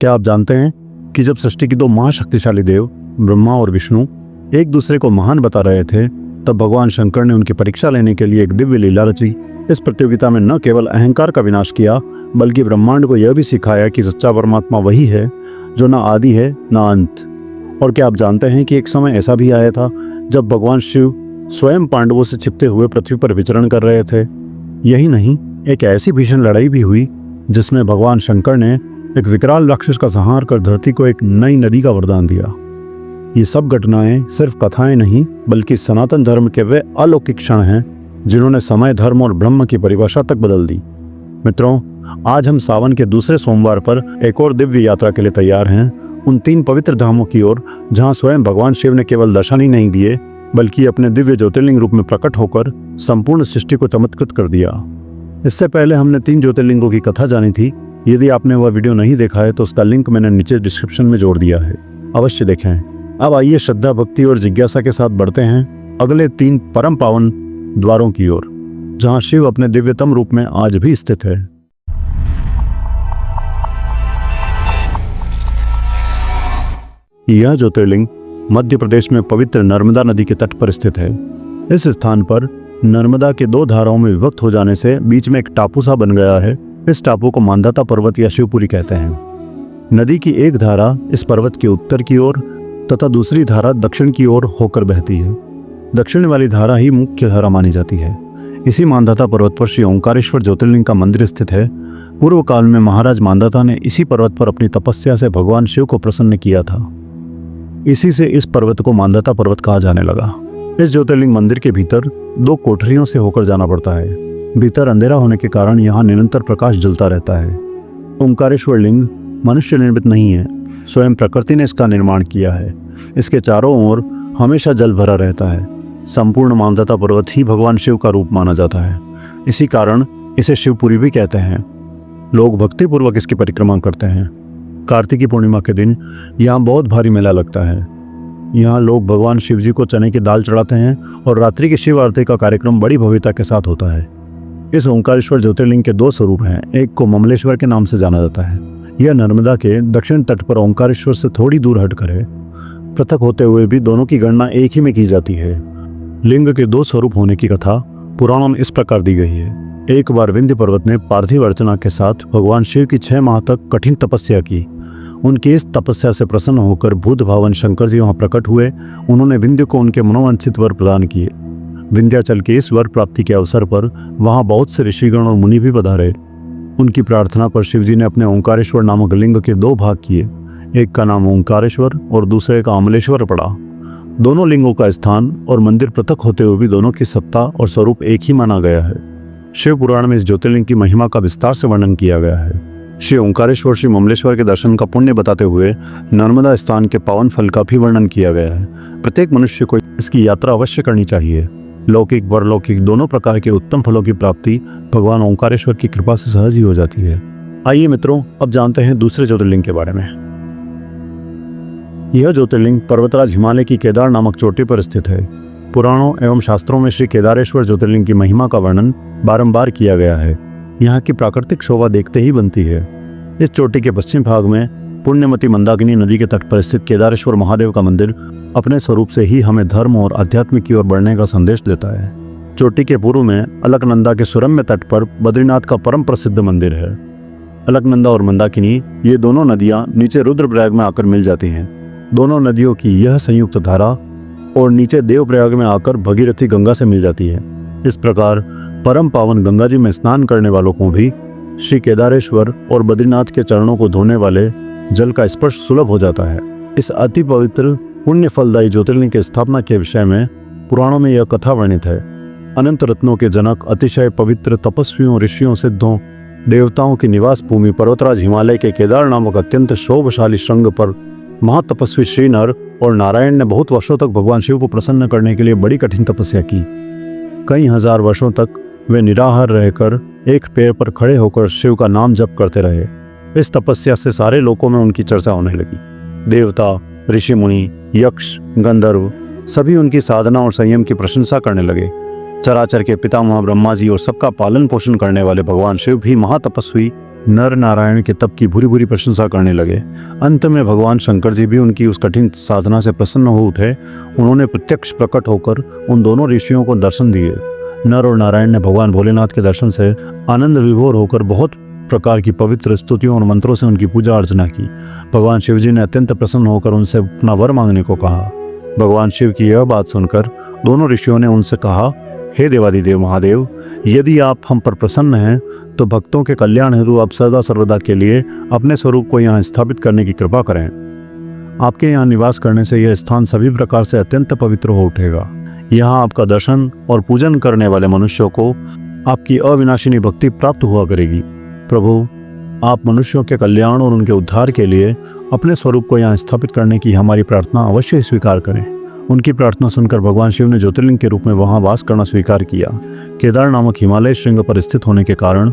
क्या आप जानते हैं कि जब सृष्टि के दो महाशक्तिशाली देव ब्रह्मा और विष्णु एक दूसरे को महान बता रहे थे, तब भगवान शंकर ने उनकी परीक्षा लेने के लिए एक दिव्य लीला रची। इस प्रतियोगिता में न केवल अहंकार का विनाश किया, बल्कि ब्रह्मांड को यह भी सिखाया कि सच्चा परमात्मा वही है जो न आदि है न अंत। और क्या आप जानते हैं कि एक समय ऐसा भी आया था जब भगवान शिव स्वयं पांडवों से छिपते हुए पृथ्वी पर विचरण कर रहे थे। यही नहीं, एक ऐसी भीषण लड़ाई भी हुई जिसमें भगवान शंकर ने एक विकराल राक्षस का संहार कर धरती को एक नई नदी का वरदान दिया। ये सब घटनाएं सिर्फ कथाएं नहीं, बल्कि सनातन धर्म के वे अलौकिक क्षण हैं जिन्होंने समय, धर्म और ब्रह्म की परिभाषा तक बदल दी। मित्रों, आज हम सावन के दूसरे सोमवार पर एक और दिव्य यात्रा के लिए तैयार हैं, उन 3 पवित्र धामों की ओर जहां स्वयं भगवान शिव ने केवल दर्शन ही नहीं दिए, बल्कि अपने दिव्य ज्योतिर्लिंग रूप में प्रकट होकर संपूर्ण सृष्टि को चमत्कृत कर दिया। इससे पहले हमने 3 ज्योतिर्लिंगों की कथा जानी थी। यदि आपने वह वीडियो नहीं देखा है तो उसका लिंक मैंने नीचे डिस्क्रिप्शन में जोड़ दिया है, अवश्य देखें। अब आइए श्रद्धा, भक्ति और जिज्ञासा के साथ बढ़ते हैं अगले 3 परम पावन द्वारों की ओर, जहां शिव अपने दिव्यतम रूप में आज भी स्थित है। यह ज्योतिर्लिंग मध्य प्रदेश में पवित्र नर्मदा नदी के तट पर स्थित है। इस स्थान पर नर्मदा के 2 धाराओं में विभक्त हो जाने से बीच में एक टापू सा बन गया है। इस टापू को मांधाता पर्वत या शिवपुरी कहते हैं। नदी की एक धारा इस पर्वत के उत्तर की ओर तथा दूसरी धारा दक्षिण की ओर होकर बहती है। दक्षिण वाली धारा ही मुख्य धारा मानी जाती है। इसी मांधाता पर्वत पर श्री ओंकारेश्वर ज्योतिर्लिंग का मंदिर स्थित है। पूर्व काल में महाराज मांधाता ने इसी पर्वत पर अपनी तपस्या से भगवान शिव को प्रसन्न किया था। इसी से इस पर्वत को मांधाता पर्वत कहा जाने लगा। इस ज्योतिर्लिंग मंदिर के भीतर 2 कोठरियों से होकर जाना पड़ता है। भीतर अंधेरा होने के कारण यहाँ निरंतर प्रकाश जलता रहता है। ओंकारेश्वर लिंग मनुष्य निर्मित नहीं है, स्वयं प्रकृति ने इसका निर्माण किया है। इसके चारों ओर हमेशा जल भरा रहता है। संपूर्ण मांधाता पर्वत ही भगवान शिव का रूप माना जाता है। इसी कारण इसे शिवपुरी भी कहते हैं। लोग भक्तिपूर्वक इसकी परिक्रमा करते हैं। कार्तिकी पूर्णिमा के दिन यहाँ बहुत भारी मेला लगता है। यहाँ लोग भगवान शिव जी को चने की दाल चढ़ाते हैं और रात्रि की शिव आरती का कार्यक्रम बड़ी भव्यता के साथ होता है। इस ओंकारेश्वर ज्योतिर्लिंग के 2 स्वरूप हैं। एक को ममलेश्वर के नाम से जाना जाता है। यह नर्मदा के दक्षिण तट पर ओंकारेश्वर से थोड़ी दूर हटकर है। पृथक होते हुए भी दोनों की गणना एक ही में की जाती है। लिंग के 2 स्वरूप होने की कथा पुराणों में इस प्रकार दी गई है। एक बार विंध्य पर्वत ने पार्थिव अर्चना के साथ भगवान शिव की 6 माह तक कठिन तपस्या की। उनकी इस तपस्या से प्रसन्न होकर भूत भावन शंकर जी वहां प्रकट हुए। उन्होंने विंध्य को उनके मनोवांछित वर प्रदान किए। विंध्याचल के इस वर प्राप्ति के अवसर पर वहां बहुत से ऋषिगण और मुनि भी पधारे। उनकी प्रार्थना पर शिवजी ने अपने ओंकारेश्वर नामक लिंग के 2 भाग किए। एक का नाम ओंकारेश्वर और दूसरे का अमलेश्वर पड़ा। दोनों लिंगों का स्थान और मंदिर पृथक होते हुए भी दोनों की सत्ता और स्वरूप एक ही माना गया है। शिव पुराण में इस ज्योतिर्लिंग की महिमा का विस्तार से वर्णन किया गया है। श्री ओंकारेश्वर, श्री ममलेश्वर के दर्शन का पुण्य बताते हुए नर्मदा स्थान के पावन फल का भी वर्णन किया गया है। प्रत्येक मनुष्य को इसकी यात्रा अवश्य करनी चाहिए। लौकिक परलौकिक दोनों प्रकार के उत्तम फलों की प्राप्ति भगवान ओंकारेश्वर की कृपा से सहज ही हो जाती है। आइए मित्रों, अब जानते हैं दूसरे ज्योतिर्लिंग के बारे में। यह ज्योतिर्लिंग पर्वतराज हिमालय की केदार नामक चोटी पर स्थित है। पुराणों एवं शास्त्रों में श्री केदारेश्वर ज्योतिर्लिंग की महिमा का वर्णन बारंबार किया गया है। यहाँ की प्राकृतिक शोभा देखते ही बनती है। इस चोटी के पश्चिम भाग में पुण्यमती मंदाकिनी नदी के तट पर स्थित केदारेश्वर महादेव का मंदिर अपने स्वरूप से ही हमें धर्म और अध्यात्म की ओर बढ़ने का संदेश देता है। चोटी के पूर्व में अलकनंदा के सुरम्य तट पर बद्रीनाथ का परम प्रसिद्ध मंदिर है। अलकनंदा और मंदाकिनी ये दोनों नदियां नीचे रुद्रप्रयाग में आकर मिल जाती हैं। दोनों नदियों की यह संयुक्त धारा और नीचे देवप्रयाग में आकर भगीरथी गंगा से मिल जाती है। इस प्रकार परम पावन गंगा जी में स्नान करने वालों को भी श्री केदारेश्वर और बद्रीनाथ के चरणों को धोने वाले जल का स्पर्श सुलभ हो जाता है। इस अति पवित्र पुण्य फलदायी ज्योतिर्लिंग की स्थापना के विषय में पुराणों में यह कथा वर्णित है। अनंत रत्नों के जनक, अतिशय पवित्र तपस्वियों, ऋषियों, सिद्धों, देवताओं की निवास भूमि पर्वतराज हिमालय के केदार नामक अत्यंत शोभशाली श्रृंग पर महातपस्वी श्री नर और नारायण ने बहुत वर्षों तक भगवान शिव को प्रसन्न करने के लिए बड़ी कठिन तपस्या की। कई हजार वर्षों तक वे निराहार रहकर एक पैर पर खड़े होकर शिव का नाम जप करते रहे। इस तपस्या से सारे लोकों में उनकी चर्चा होने लगी। देवता, ऋषि मुनि, यक्ष, गंधर्व सभी उनकी साधना और संयम की प्रशंसा करने लगे। चराचर के पितामह ब्रह्मा जी और सबका पालन पोषण करने वाले भगवान शिव भी महातपस्वी नर नारायण के तप की भूरी भूरी प्रशंसा करने लगे। अंत में भगवान शंकर जी भी उनकी उस कठिन साधना से प्रसन्न हो उठे। उन्होंने प्रत्यक्ष प्रकट होकर उन दोनों ऋषियों को दर्शन दिए। नर और नारायण ने भगवान भोलेनाथ के दर्शन से आनंद विभोर होकर बहुत प्रकार की पवित्र स्तुतियों और मंत्रों से उनकी पूजा अर्चना की। भगवान शिव जी ने अत्यंत प्रसन्न होकर उनसे अपना वर मांगने को कहा। भगवान शिव की यह बात सुनकर दोनों ऋषियों ने उनसे कहा, हे देवादिदेव महादेव, यदि आप हम पर प्रसन्न हैं तो भक्तों के कल्याण हेतु आप सदा सर्वदा के लिए अपने स्वरूप को यहाँ स्थापित करने की कृपा करें। आपके यहाँ निवास करने से यह स्थान सभी प्रकार से अत्यंत पवित्र हो उठेगा। यहाँ आपका दर्शन और पूजन करने वाले मनुष्यों को आपकी अविनाशिनी भक्ति प्राप्त हुआ करेगी। प्रभु, आप मनुष्यों के कल्याण और उनके उद्धार के लिए अपने स्वरूप को यहाँ स्थापित करने की हमारी प्रार्थना अवश्य ही स्वीकार करें। उनकी प्रार्थना सुनकर भगवान शिव ने ज्योतिर्लिंग के रूप में वहां वास करना स्वीकार किया। केदार नामक हिमालय श्रृंग पर स्थित होने के कारण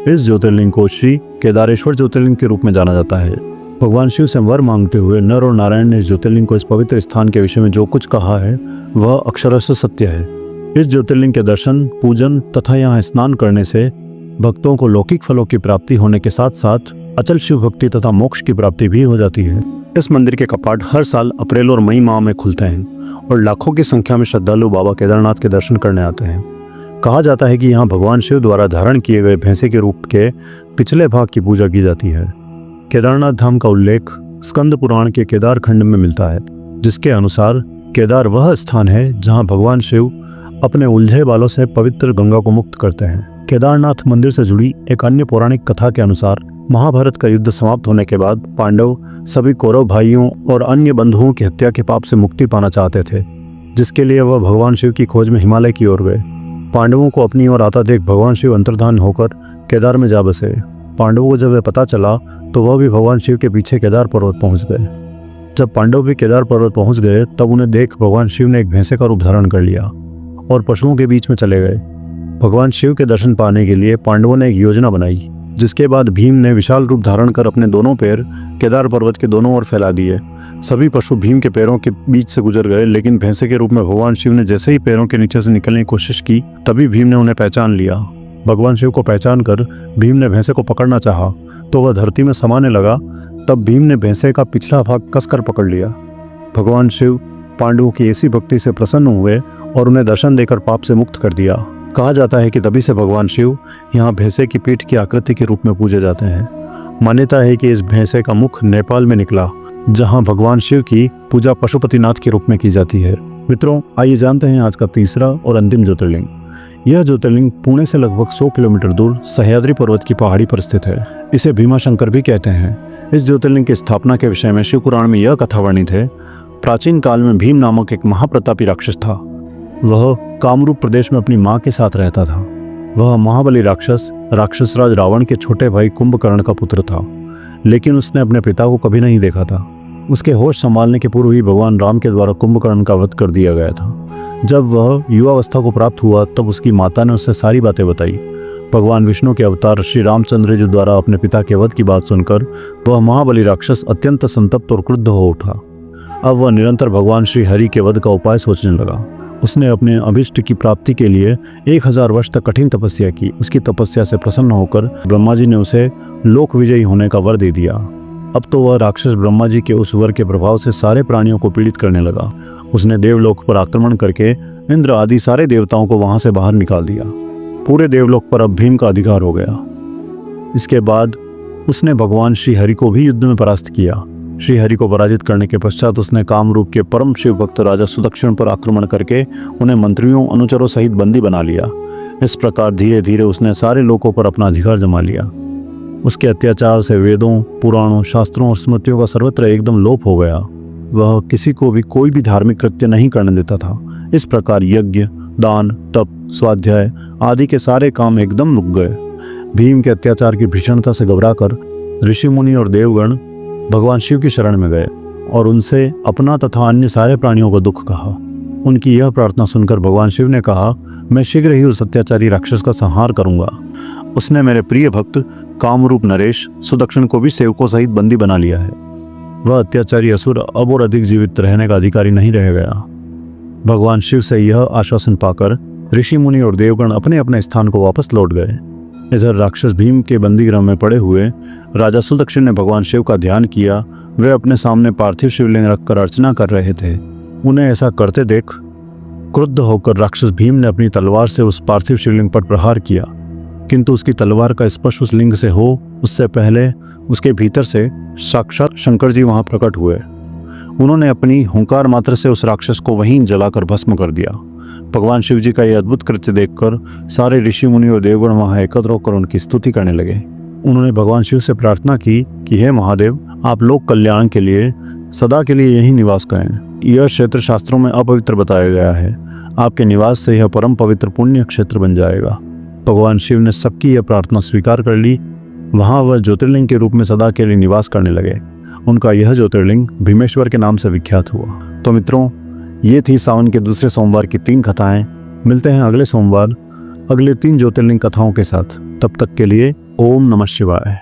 इस ज्योतिर्लिंग को श्री केदारेश्वर ज्योतिर्लिंग के रूप में जाना जाता है। भगवान शिव से वर मांगते हुए नर और नारायण ने इस ज्योतिर्लिंग को इस पवित्र स्थान के विषय में जो कुछ कहा है वह अक्षरशः सत्य है। इस ज्योतिर्लिंग के दर्शन, पूजन तथा यहाँ स्नान करने से भक्तों को लौकिक फलों की प्राप्ति होने के साथ साथ अचल शिव भक्ति तथा मोक्ष की प्राप्ति भी हो जाती है। इस मंदिर के कपाट हर साल अप्रैल और मई माह में खुलते हैं और लाखों की संख्या में श्रद्धालु बाबा केदारनाथ के दर्शन करने आते हैं। कहा जाता है कि यहाँ भगवान शिव द्वारा धारण किए गए भैंसे के रूप के पिछले भाग की पूजा की जाती है। केदारनाथ धाम का उल्लेख स्कंद पुराण के केदार खंड में मिलता है, जिसके अनुसार केदार वह स्थान है जहाँ भगवान शिव अपने उलझे बालों से पवित्र गंगा को मुक्त करते हैं। केदारनाथ मंदिर से जुड़ी एक अन्य पौराणिक कथा के अनुसार महाभारत का युद्ध समाप्त होने के बाद पांडव सभी कौरव भाइयों और अन्य बंधुओं की हत्या के पाप से मुक्ति पाना चाहते थे, जिसके लिए वह भगवान शिव की खोज में हिमालय की ओर गए। पांडवों को अपनी ओर आता देख भगवान शिव अंतर्धान होकर केदार में जा बसे। पांडवों को जब यह पता चला तो वह भी भगवान शिव के पीछे केदार पर्वत पहुंच गए। जब पांडव भी केदार पर्वत पहुंच गए तब उन्हें देख भगवान शिव ने एक भैंसे का रूप धारण कर लिया और पशुओं के बीच में चले गए। भगवान शिव के दर्शन पाने के लिए पांडवों ने एक योजना बनाई, जिसके बाद भीम ने विशाल रूप धारण कर अपने दोनों पैर केदार पर्वत के दोनों ओर फैला दिए। सभी पशु भीम के पैरों के बीच से गुजर गए, लेकिन भैंसे के रूप में भगवान शिव ने जैसे ही पैरों के नीचे से निकलने की कोशिश की तभी भीम ने उन्हें पहचान लिया। भगवान शिव को पहचान कर भीम ने भैंसे को पकड़ना चाहा तो वह धरती में समाने लगा। तब भीम ने भैंसे का पिछला भाग कसकर पकड़ लिया। भगवान शिव पांडवों की ऐसी भक्ति से प्रसन्न हुए और उन्हें दर्शन देकर पाप से मुक्त कर दिया। कहा जाता है कि तभी से भगवान शिव यहाँ भैंसे की पीठ की आकृति के रूप में पूजे जाते हैं। मान्यता है कि इस भैंसे का मुख नेपाल में निकला, जहाँ भगवान शिव की पूजा पशुपतिनाथ के रूप में की जाती है। मित्रों, आइए जानते हैं आज का तीसरा और अंतिम ज्योतिर्लिंग। यह ज्योतिर्लिंग पुणे से लगभग 100 किलोमीटर दूर सह्याद्री पर्वत की पहाड़ी पर स्थित है। इसे भीमाशंकर भी कहते हैं। इस ज्योतिर्लिंग की स्थापना के विषय में शिव पुराण में यह कथा वर्णित है। प्राचीन काल में भीम नामक एक महाप्रतापी राक्षस था। वह कामरूप प्रदेश में अपनी मां के साथ रहता था। वह महाबली राक्षसराज रावण के छोटे भाई कुंभकर्ण का पुत्र था, लेकिन उसने अपने पिता को कभी नहीं देखा था। उसके होश संभालने के पूर्व ही भगवान राम के द्वारा कुंभकर्ण का वध कर दिया गया था। जब वह युवावस्था को प्राप्त हुआ तब उसकी माता ने उससे सारी बातें बताई। भगवान विष्णु के अवतार श्री रामचंद्र जी द्वारा अपने पिता के वध की बात सुनकर वह महाबली राक्षस अत्यंत संतप्त और क्रुद्ध हो उठा। अब वह निरंतर भगवान श्री हरि के वध का उपाय सोचने लगा। उसने अपने अभिष्ट की प्राप्ति के लिए 1000 वर्ष तक कठिन तपस्या की। उसकी तपस्या से प्रसन्न होकर ब्रह्मा जी ने उसे लोक विजयी होने का वर दे दिया। अब तो वह राक्षस ब्रह्मा जी के उस वर के प्रभाव से सारे प्राणियों को पीड़ित करने लगा। उसने देवलोक पर आक्रमण करके इंद्र आदि सारे देवताओं को वहां से बाहर निकाल दिया। पूरे देवलोक पर अब भीम का अधिकार हो गया। इसके बाद उसने भगवान श्री हरि को भी युद्ध में परास्त किया। श्री हरि को पराजित करने के पश्चात उसने कामरूप के परम शिव भक्त राजा सुदक्षिण पर आक्रमण करके उन्हें मंत्रियों अनुचरों सहित बंदी बना लिया। इस प्रकार धीरे धीरे उसने सारे लोकों पर अपना अधिकार जमा लिया। उसके अत्याचार से वेदों, पुराणों, शास्त्रों और स्मृतियों का सर्वत्र एकदम लोप हो गया। वह किसी को भी कोई भी धार्मिक कृत्य नहीं करने देता था। इस प्रकार यज्ञ, दान, तप, स्वाध्याय आदि के सारे काम एकदम रुक गए। भीम के अत्याचार की भीषणता से घबराकर ऋषि मुनि और देवगण भगवान शिव की शरण में गए और उनसे अपना तथा अन्य सारे प्राणियों को दुख कहा। उनकी यह प्रार्थना सुनकर भगवान शिव ने कहा, मैं शीघ्र ही उस अत्याचारी राक्षस का संहार करूंगा। उसने मेरे प्रिय भक्त कामरूप नरेश सुदक्षिण को भी सेवकों सहित बंदी बना लिया है। वह अत्याचारी असुर अब और अधिक जीवित रहने का अधिकारी नहीं रह गया। भगवान शिव से यह आश्वासन पाकर ऋषि मुनि और देवगण अपने अपने स्थान को वापस लौट गए। इधर राक्षस भीम के बंदीगृह में पड़े हुए राजा सुदक्षिण ने भगवान शिव का ध्यान किया। वे अपने सामने पार्थिव शिवलिंग रखकर अर्चना कर रहे थे। उन्हें ऐसा करते देख क्रुद्ध होकर राक्षस भीम ने अपनी तलवार से उस पार्थिव शिवलिंग पर प्रहार किया, किंतु उसकी तलवार का स्पर्श उस लिंग से हो उससे पहले उसके भीतर से साक्षात शंकर जी वहां प्रकट हुए। उन्होंने अपनी हुंकार मात्र से उस राक्षस को वहीं जलाकर भस्म कर दिया। भगवान शिव जी का यह अद्भुत कृत्य देखकर सारे ऋषि मुनि और देवगण वहां एकत्र होकर उनकी स्तुति करने लगे। उन्होंने भगवान शिव से प्रार्थना की कि हे महादेव, आप लोक कल्याण के लिए सदा के लिए यही निवास करें। यह क्षेत्र शास्त्रों में अपवित्र बताया गया है। आपके निवास से यह परम पवित्र पुण्य क्षेत्र बन जाएगा। भगवान शिव ने सबकी यह प्रार्थना स्वीकार कर ली। वहां वह ज्योतिर्लिंग के रूप में सदा के लिए निवास करने लगे। उनका यह ज्योतिर्लिंग भीमेश्वर के नाम से विख्यात हुआ। तो मित्रों, ये थी सावन के दूसरे सोमवार की 3 कथाएं। मिलते हैं अगले सोमवार अगले 3 ज्योतिर्लिंग कथाओं के साथ। तब तक के लिए ओम नमः शिवाय।